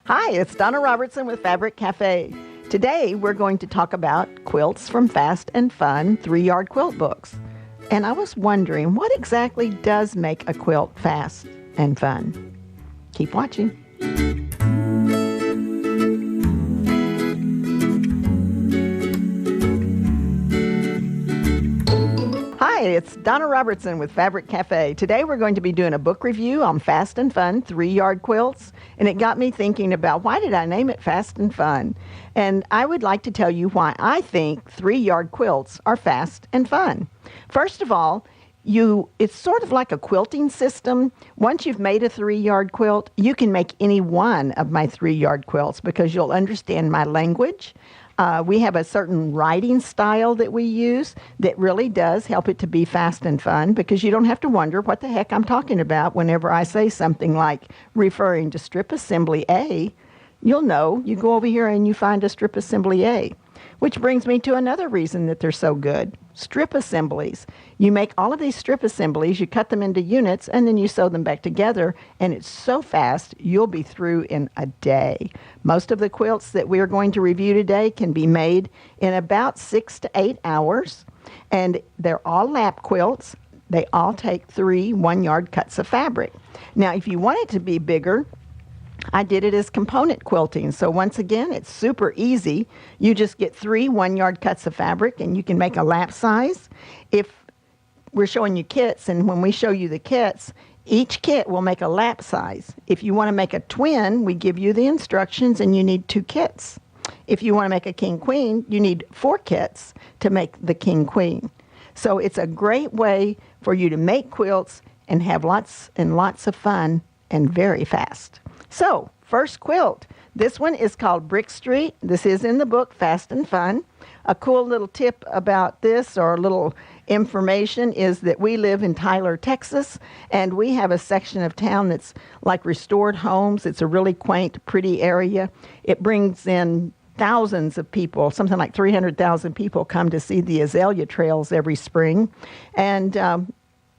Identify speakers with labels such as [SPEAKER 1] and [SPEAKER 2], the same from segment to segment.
[SPEAKER 1] Hi, it's Donna Robertson with Fabric Cafe. Today we're going to talk about quilts from Fast and Fun 3-yard quilt books. And I was wondering, what exactly does make a quilt fast and fun? Keep watching. Hi, it's Donna Robertson with Fabric Cafe. Today we're going to be doing a book review on Fast and Fun 3-yard quilts, and it got me thinking about why did I name it Fast and Fun? And I would like to tell you why I think 3-yard quilts are fast and fun. First of all, it's sort of like a quilting system. Once you've made a 3-yard quilt, you can make any one of my 3-yard quilts because you'll understand my language. We have a certain writing style that we use that really does help it to be fast and fun because you don't have to wonder what the heck I'm talking about whenever I say something like referring to strip assembly A. You'll know. You go over here and you find a strip assembly A. Which brings me to another reason that they're so good. Strip assemblies. You make all of these strip assemblies, you cut them into units, and then you sew them back together, and it's so fast, you'll be through in a day. Most of the quilts that we're going to review today can be made in about 6 to 8 hours, and they're all lap quilts. They all take 3 1-yard cuts of fabric. Now, if you want it to be bigger, I did it as component quilting. So once again, it's super easy. You just get 3 1-yard cuts of fabric and you can make a lap size. If we're showing you kits, and when we show you the kits, each kit will make a lap size. If you want to make a twin, we give you the instructions and you need 2 kits. If you want to make a king queen, you need 4 kits to make the king queen. So it's a great way for you to make quilts and have lots and lots of fun and very fast. So, first quilt. This one is called Brick Street. This is in the book, Fast and Fun. A cool little tip about this, or a little information, is that we live in Tyler, Texas, and we have a section of town that's like restored homes. It's a really quaint, pretty area. It brings in thousands of people. Something like 300,000 people come to see the azalea trails every spring. And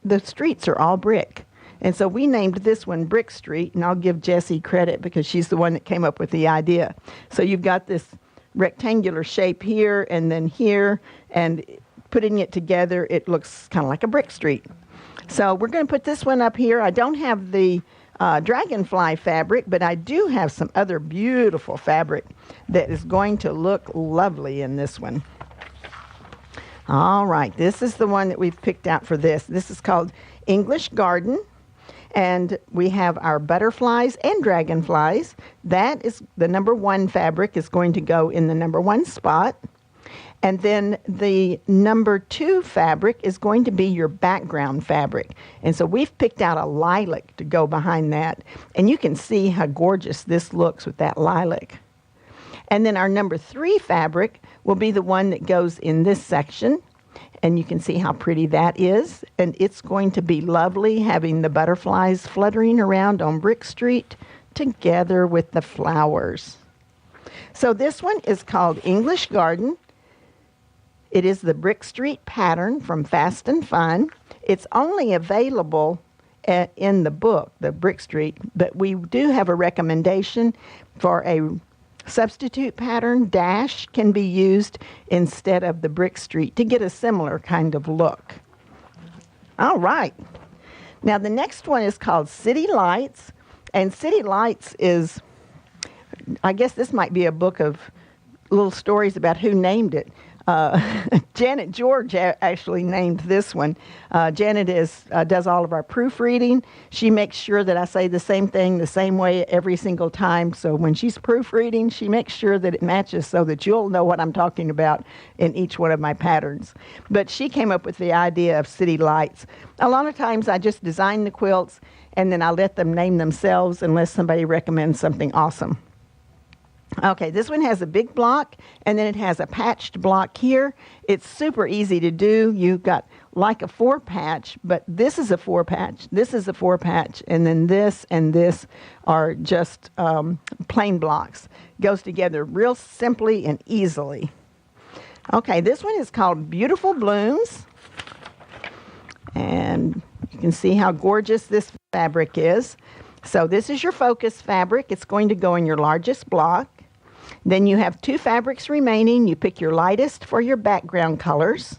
[SPEAKER 1] the streets are all brick. And so we named this one Brick Street, and I'll give Jessie credit because she's the one that came up with the idea. So you've got this rectangular shape here and then here, and putting it together, it looks kind of like a brick street. So we're going to put this one up here. I don't have the dragonfly fabric, but I do have some other beautiful fabric that is going to look lovely in this one. All right, this is the one that we've picked out for this. This is called English Garden. And we have our butterflies and dragonflies. That is the number 1 fabric is going to go in the number 1 spot. And then the number 2 fabric is going to be your background fabric. And so we've picked out a lilac to go behind that. And you can see how gorgeous this looks with that lilac. And then our number 3 fabric will be the one that goes in this section. And you can see how pretty that is. And it's going to be lovely having the butterflies fluttering around on Brick Street together with the flowers. So this one is called English Garden. It is the Brick Street pattern from Fast and Fun. It's only available in the book, the Brick Street, but we do have a recommendation for a substitute pattern. Dash can be used instead of the Brick Street to get a similar kind of look. All right. Now the next one is called City Lights. And City Lights is, I guess this might be a book of little stories about who named it. Janet George actually named this one. Janet does all of our proofreading. She makes sure that I say the same thing the same way every single time. So when she's proofreading, she makes sure that it matches so that you'll know what I'm talking about in each one of my patterns. But she came up with the idea of City Lights. A lot of times I just design the quilts and then I let them name themselves unless somebody recommends something awesome. Okay, this one has a big block, and then it has a patched block here. It's super easy to do. You've got like a 4-patch, but this is a 4-patch, this is a 4-patch, and then this and this are just plain blocks. Goes together real simply and easily. Okay, this one is called Beautiful Blooms, and you can see how gorgeous this fabric is. So this is your focus fabric. It's going to go in your largest block. Then you have 2 fabrics remaining. You pick your lightest for your background colors.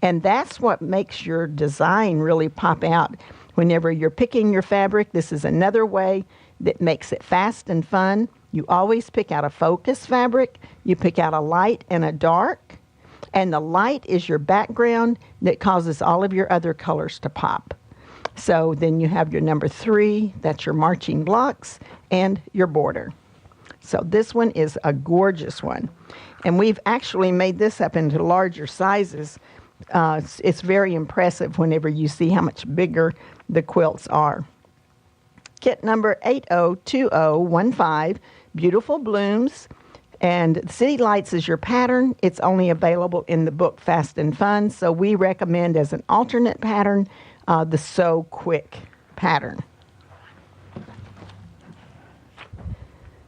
[SPEAKER 1] And that's what makes your design really pop out. Whenever you're picking your fabric, this is another way that makes it fast and fun. You always pick out a focus fabric. You pick out a light and a dark. And the light is your background that causes all of your other colors to pop. So then you have your number 3, that's your marching blocks, and your border. So this one is a gorgeous one. And we've actually made this up into larger sizes. It's very impressive whenever you see how much bigger the quilts are. Kit number 802015, Beautiful Blooms. And City Lights is your pattern. It's only available in the book Fast and Fun. So we recommend as an alternate pattern the Sew Quick pattern.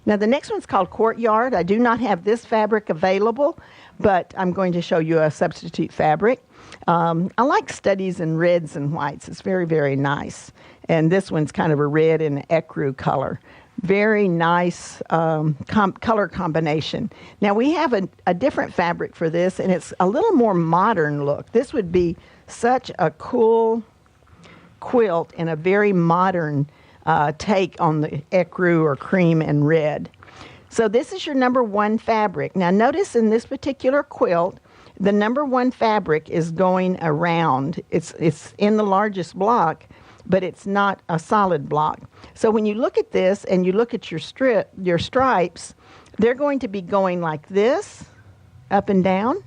[SPEAKER 1] Now the next one's called Courtyard. I do not have this fabric available, but I'm going to show you a substitute fabric. I like studies in reds and whites. It's very, very nice. And this one's kind of a red and ecru color. Very nice color combination. Now we have a different fabric for this, and it's a little more modern look. This would be such a cool quilt in a very modern take on the ecru or cream and red. So this is your number 1 fabric. Now notice in this particular quilt, the number 1 fabric is going around. It's in the largest block, but it's not a solid block. So when you look at this and you look at your stripes, they're going to be going like this, up and down,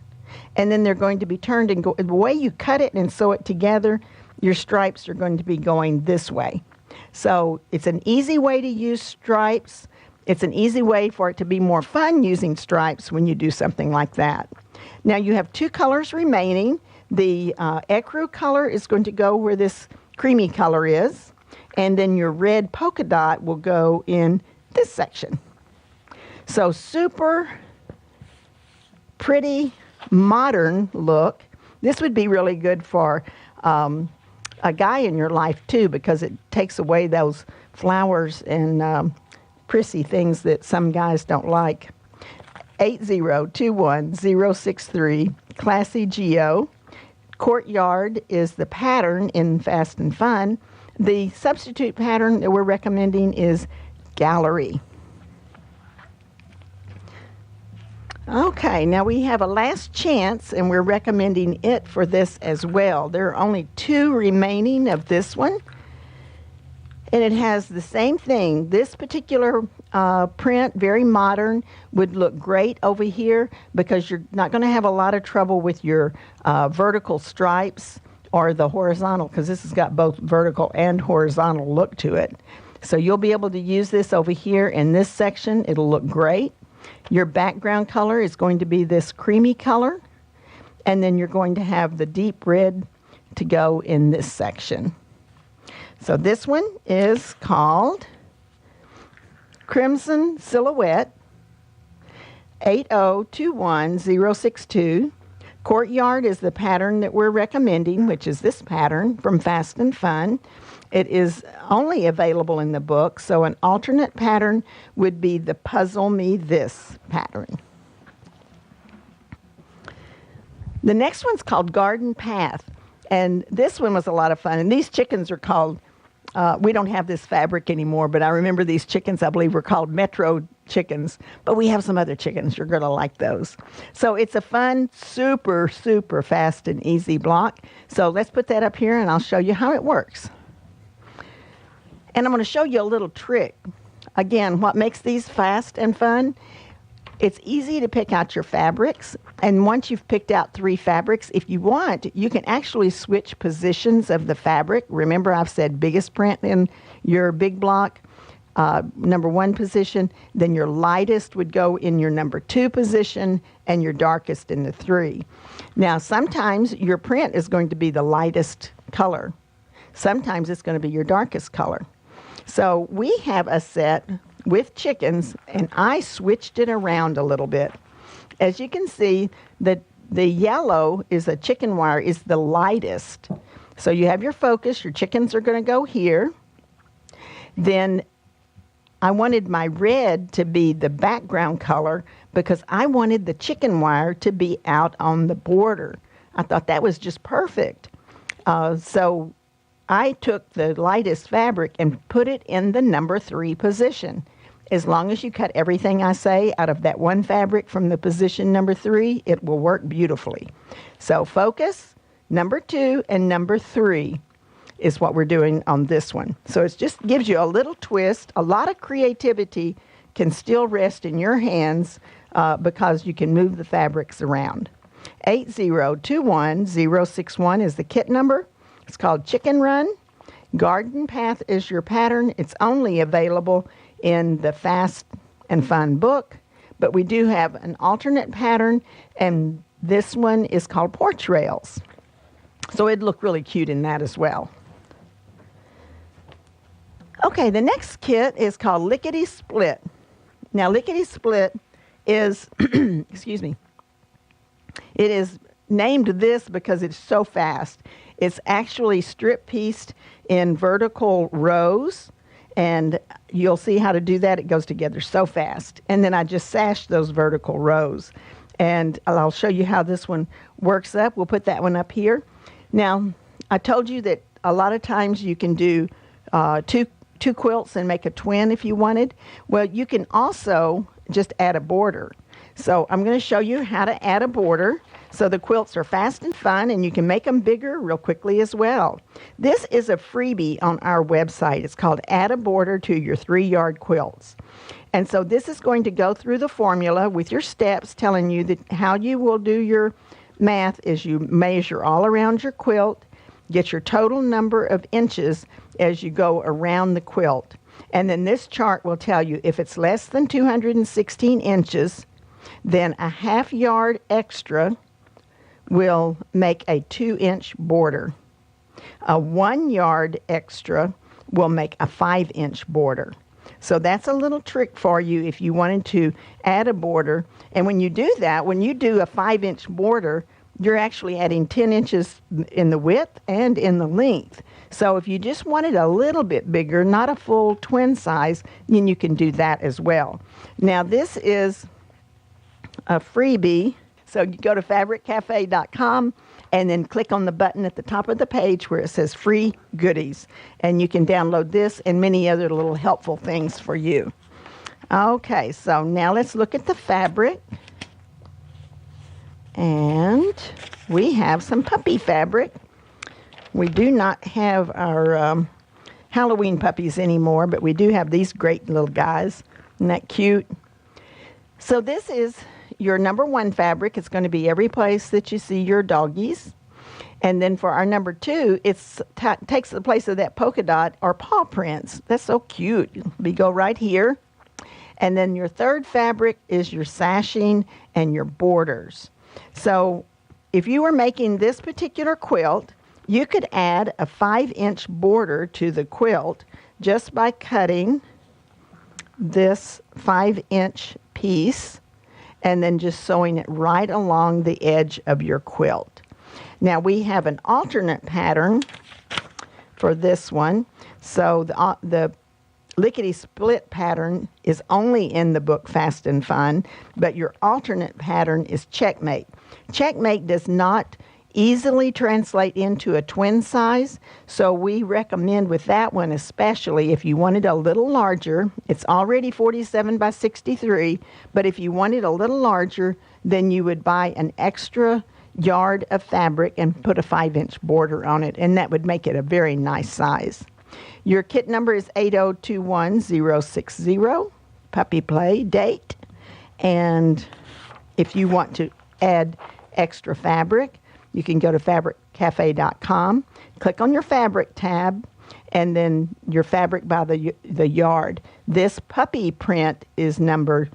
[SPEAKER 1] and then they're going to be turned and go. The way you cut it and sew it together, your stripes are going to be going this way. So it's an easy way to use stripes. It's an easy way for it to be more fun using stripes when you do something like that. Now you have 2 colors remaining. The ecru color is going to go where this creamy color is, and then your red polka dot will go in this section. So super pretty, modern look. This would be really good for a guy in your life too, because it takes away those flowers and prissy things that some guys don't like. 8021063, Classy Geo. Courtyard is the pattern in Fast and Fun. The substitute pattern that we're recommending is Gallery. Okay, now we have a last chance, and we're recommending it for this as well. There are only 2 remaining of this one, and it has the same thing. This particular print, very modern, would look great over here because you're not going to have a lot of trouble with your vertical stripes or the horizontal, because this has got both vertical and horizontal look to it. So you'll be able to use this over here in this section. It'll look great. Your background color is going to be this creamy color, and then you're going to have the deep red to go in this section. So this one is called Crimson Silhouette, 8021062. Courtyard is the pattern that we're recommending, which is this pattern from Fast and Fun. It is only available in the book, so an alternate pattern would be the Puzzle Me This pattern. The next one's called Garden Path, and this one was a lot of fun. And these chickens are called, we don't have this fabric anymore, but I remember these chickens, I believe, were called Metro chickens, but we have some other chickens. You're going to like those. So it's a fun, super, super fast and easy block. So let's put that up here, and I'll show you how it works. And I'm going to show you a little trick. Again, what makes these fast and fun, it's easy to pick out your fabrics. And once you've picked out 3 fabrics, if you want, you can actually switch positions of the fabric. Remember, I've said biggest print in your big block, number 1 position. Then your lightest would go in your number 2 position, and your darkest in the 3. Now, sometimes your print is going to be the lightest color. Sometimes it's going to be your darkest color. So we have a set with chickens, and I switched it around a little bit. As you can see, the yellow is a chicken wire, is the lightest. So you have your focus, your chickens are going to go here. Then I wanted my red to be the background color because I wanted the chicken wire to be out on the border. I thought that was just perfect. So I took the lightest fabric and put it in the number 3 position. As long as you cut everything I say out of that one fabric from the position number 3, it will work beautifully. So focus, number 2 and number 3 is what we're doing on this one. So it just gives you a little twist. A lot of creativity can still rest in your hands because you can move the fabrics around. 8021061 is the kit number. It's called Chicken Run. Garden Path is your pattern. It's only available in the Fast and Fun book, but we do have an alternate pattern, and this one is called Porch Rails. So it'd look really cute in that as well. Okay, the next kit is called Lickety Split. Now, Lickety Split is, excuse me, it is named this because it's so fast. It's actually strip pieced in vertical rows, and you'll see how to do that. It goes together so fast. And then I just sashed those vertical rows. And I'll show you how this one works up. We'll put that one up here. Now, I told you that a lot of times you can do two quilts and make a twin if you wanted. Well, you can also just add a border. So I'm going to show you how to add a border. So the quilts are fast and fun, and you can make them bigger real quickly as well. This is a freebie on our website. It's called Add a Border to Your 3-Yard Quilts. And so this is going to go through the formula with your steps telling you that how you will do your math is you measure all around your quilt, get your total number of inches as you go around the quilt. And then this chart will tell you if it's less than 216 inches, then a ½ yard extra will make a 2-inch border. A 1 yard extra will make a 5-inch border. So that's a little trick for you if you wanted to add a border. And when you do that, when you do a 5-inch border, you're actually adding 10 inches in the width and in the length. So if you just want it a little bit bigger, not a full twin size, then you can do that as well. Now this is a freebie. So you go to fabriccafe.com and then click on the button at the top of the page where it says free goodies. And you can download this and many other little helpful things for you. Okay, so now let's look at the fabric. And we have some puppy fabric. We do not have our Halloween puppies anymore, but we do have these great little guys. Isn't that cute? So this is your number 1 fabric. It's going to be every place that you see your doggies. And then for our number 2, it takes the place of that polka dot or paw prints. That's so cute. We go right here. And then your 3rd fabric is your sashing and your borders. So if you were making this particular quilt, you could add a 5-inch border to the quilt just by cutting this 5-inch piece and then just sewing it right along the edge of your quilt. Now we have an alternate pattern for this one. So the Lickety Split pattern is only in the book Fast and Fun, but your alternate pattern is Checkmate. Checkmate does not easily translate into a twin size, so we recommend with that one, especially if you wanted a little larger. It's already 47 by 63, but if you wanted a little larger, then you would buy an extra yard of fabric and put a 5-inch border on it, and that would make it a very nice size. Your kit number is 8021060, puppy play date. And if you want to add extra fabric, you can go to fabriccafe.com, click on your fabric tab, and then your fabric by the yard. This puppy print is number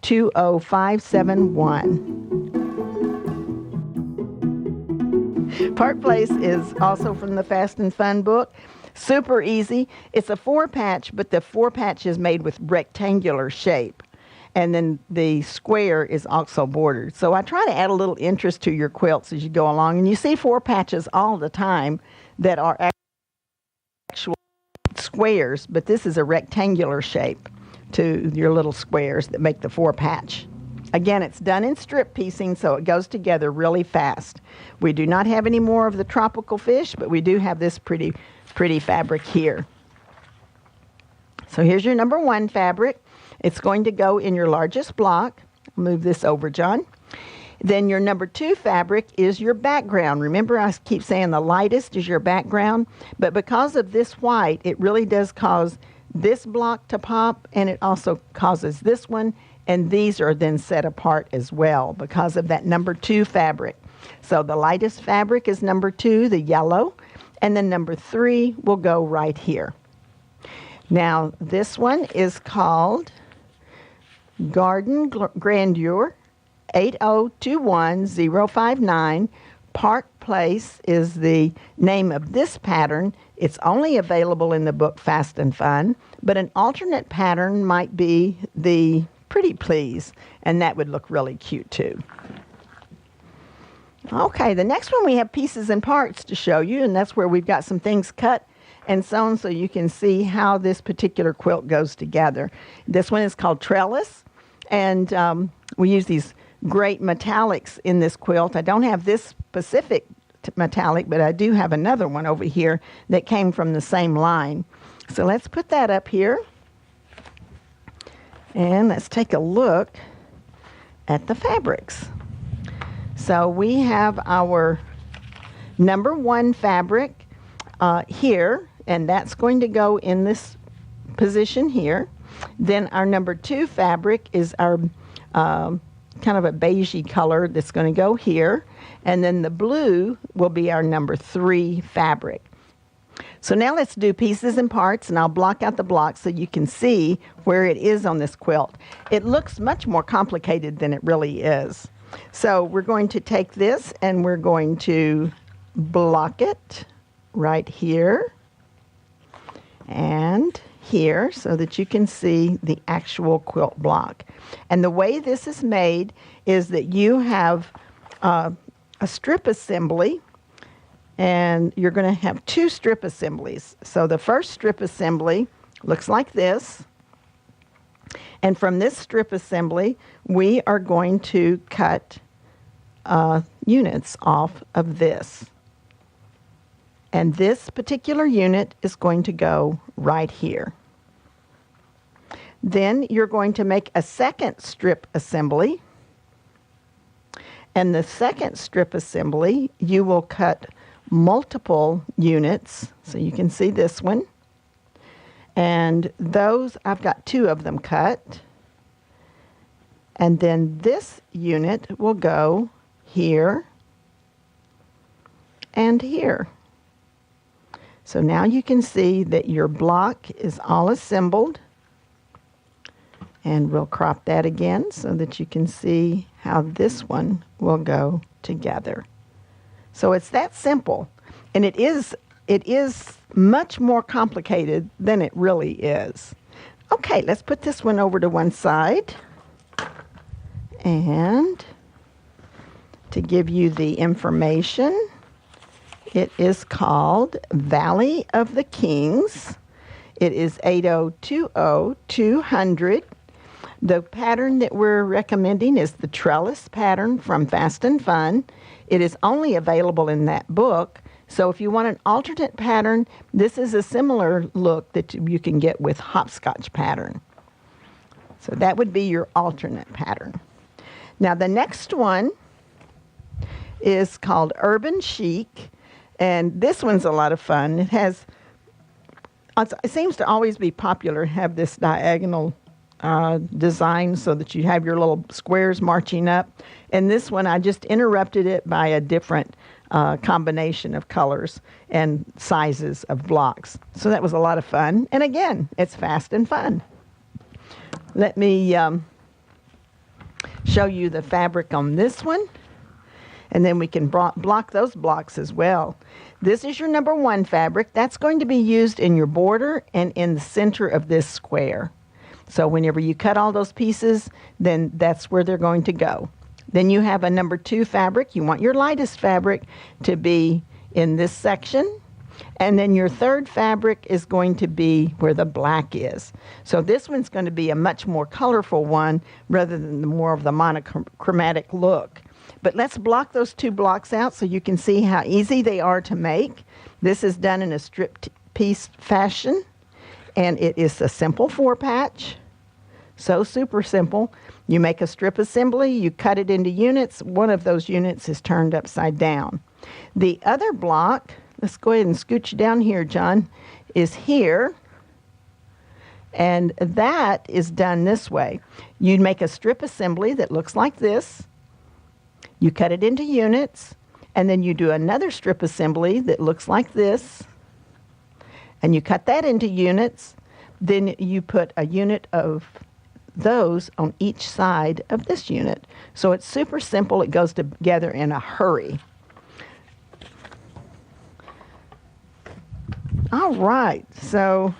[SPEAKER 1] 20571. Part Place is also from the Fast and Fun book. Super easy. It's a 4-patch, but the 4-patch is made with rectangular shape. And then the square is also bordered. So I try to add a little interest to your quilts as you go along. And you see 4 patches all the time that are actual squares, but this is a rectangular shape to your little squares that make the 4-patch. Again, it's done in strip piecing, so it goes together really fast. We do not have any more of the tropical fish, but we do have this pretty fabric here. So here's your number 1 fabric. It's going to go in your largest block. I'll move this over, John. Then your number 2 fabric is your background. Remember, I keep saying the lightest is your background, but because of this white, it really does cause this block to pop, and it also causes this one, and these are then set apart as well because of that number 2 fabric. So the lightest fabric is number 2, the yellow, and then number 3 will go right here. Now, this one is called Garden Grandeur 8021059. Park Place is the name of this pattern. It's only available in the book Fast and Fun, but an alternate pattern might be the Pretty Please, and that would look really cute too. Okay, the next one we have pieces and parts to show you, and that's where we've got some things cut and sewn so you can see how this particular quilt goes together. This one is called Trellis, and we use these great metallics in this quilt. I don't have this specific metallic, but I do have another one over here that came from the same line. So let's put that up here, and let's take a look at the fabrics. So we have our number 1 fabric here, and that's going to go in this position here. Then our number 2 fabric is our kind of a beigey color that's going to go here, and then the blue will be our number 3 fabric. So now let's do pieces and parts, and I'll block out the blocks so you can see where it is on this quilt. It looks much more complicated than it really is. So we're going to take this and we're going to block it right here and here so that you can see the actual quilt block. And the way this is made is that you have a strip assembly, and you're going to have 2 strip assemblies. So the first strip assembly looks like this, and from this strip assembly we are going to cut units off of this. And this particular unit is going to go right here. Then you're going to make a second strip assembly. And the second strip assembly, you will cut multiple units. So you can see this one. And those, I've got 2 of them cut. And then this unit will go here and here. So now you can see that your block is all assembled. And we'll crop that again so that you can see how this one will go together. So it's that simple. And it is much more complicated than it really is. Okay, let's put this one over to one side. And to give you the information, it is called Valley of the Kings. It is 8020200. The pattern that we're recommending is the Trellis pattern from Fast and Fun. It is only available in that book. So if you want an alternate pattern, this is a similar look that you can get with Hopscotch pattern. So that would be your alternate pattern. Now the next one is called Urban Chic, and this one's a lot of fun. It seems to always be popular to have this diagonal design so that you have your little squares marching up. And this one, I just interrupted it by a different combination of colors and sizes of blocks. So that was a lot of fun. And again, it's fast and fun. Let me show you the fabric on this one. And then we can block those blocks as well. This is your number 1 fabric. That's going to be used in your border and in the center of this square. So whenever you cut all those pieces, then that's where they're going to go. Then you have a number 2 fabric. You want your lightest fabric to be in this section. And then your third fabric is going to be where the black is. So this one's going to be a much more colorful one rather than more of the monochromatic look. But let's block those two blocks out so you can see how easy they are to make. This is done in a strip piece fashion, and it is a simple 4-patch. So super simple. You make a strip assembly, you cut it into units. One of those units is turned upside down. The other block, let's go ahead and scooch down here, John, is here. And that is done this way. You make a strip assembly that looks like this. You cut it into units, and then you do another strip assembly that looks like this. And you cut that into units. Then you put a unit of those on each side of this unit. So it's super simple. It goes together in a hurry. All right, so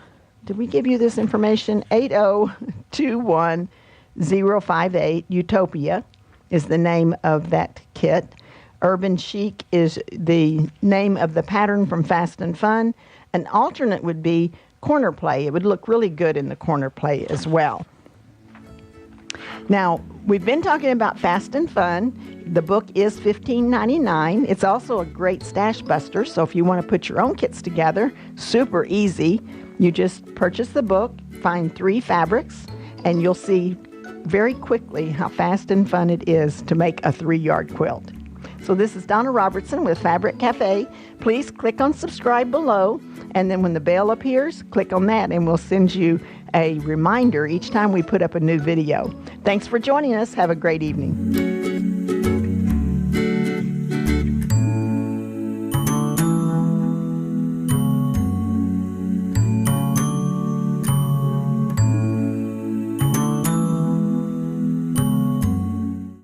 [SPEAKER 1] did we give you this information? 8021058 Utopia is the name of that kit. Urban Chic is the name of the pattern from Fast and Fun. An alternate would be Corner Play. It would look really good in the Corner Play as well. Now, we've been talking about Fast and Fun. The book is $15.99. It's also a great stash buster, so if you want to put your own kits together, super easy. You just purchase the book, find 3 fabrics, and you'll see very quickly how fast and fun it is to make a 3-yard quilt. So this is Donna Robertson with Fabric Cafe. Please click on subscribe below, and then when the bell appears, click on that, and we'll send you a reminder each time we put up a new video. Thanks for joining us. Have a great evening.